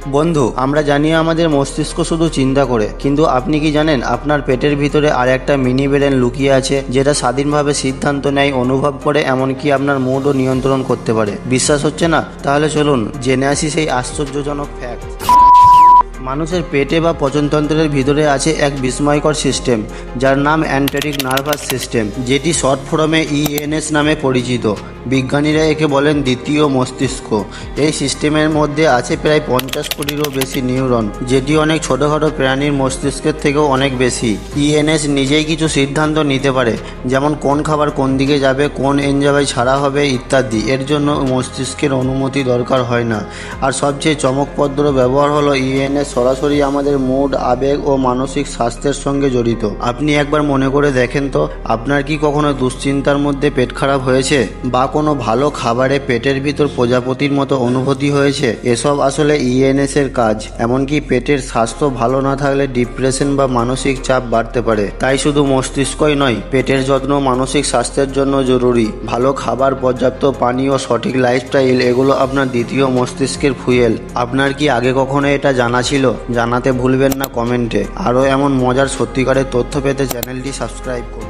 বন্ধু, আমরা জানি আমাদের মস্তিষ্ক শুধু চিন্তা করে, কিন্তু আপনি কি জানেন আপনার পেটের ভিতরে আর একটা মিনি ব্রেন লুকিয়ে আছে, যেটা স্বাধীনভাবে সিদ্ধান্ত নেয়, অনুভব করে, এমনকি আপনার মুডও নিয়ন্ত্রণ করতে পারে। বিশ্বাস হচ্ছে না? তাহলে চলুন জেনে আসি সেই আশ্চর্যজনক ফ্যাক্ট। মানুষের পেটে বা পচনতন্ত্রের ভিতরে আছে এক বিস্ময়কর সিস্টেম, যার নাম এন্টেরিক নার্ভাস সিস্টেম, যেটি শর্ট ফর্মে ইএনএস নামে পরিচিত। বিজ্ঞানীরা একে বলেন দ্বিতীয় মস্তিষ্ক। এই সিস্টেমের মধ্যে আছে প্রায় 50 কোটিরও বেশি নিউরন, যেটি অনেক ছোটোখাটো প্রাণীর মস্তিষ্কের থেকেও অনেক বেশি। ইএনএস নিজেই কিছু সিদ্ধান্ত নিতে পারে, যেমন কোন খাবার কোন দিকে যাবে, কোন এনজাইম ছাড়া হবে ইত্যাদি। এর জন্য মস্তিষ্কের অনুমতি দরকার হয় না। আর সবচেয়ে চমকপ্রদ ব্যবহার হলো ইএনএস সরাসরি আমাদের মুড, আবেগ ও মানসিক স্বাস্থ্যের সঙ্গে জড়িত। আপনি একবার মনে করে দেখেন তো, আপনার কি কখনো দুশ্চিন্তার মধ্যে পেট খারাপ হয়েছে, বা কোনো ভালো খাবারে পেটের ভিতর প্রজাপতির মতো অনুভূতি হয়েছে? এসব আসলে ইএনএস এর কাজ। এমনকি পেটের স্বাস্থ্য ভালো না থাকলে ডিপ্রেশন বা মানসিক চাপ বাড়তে পারে। তাই শুধু মস্তিষ্কই নয়, পেটের যত্ন মানসিক স্বাস্থ্যের জন্য জরুরি। ভালো খাবার, পর্যাপ্ত পানি ও সঠিক লাইফস্টাইল, এগুলো আপনার দ্বিতীয় মস্তিষ্কের ফুয়েল। আপনার কি আগে কখনো এটা জানা ছিল? জানাতে ভুলবেন না কমেন্টে। আরও এমন মজার সত্যিকারের তথ্য পেতে চ্যানেলটি সাবস্ক্রাইব করুন।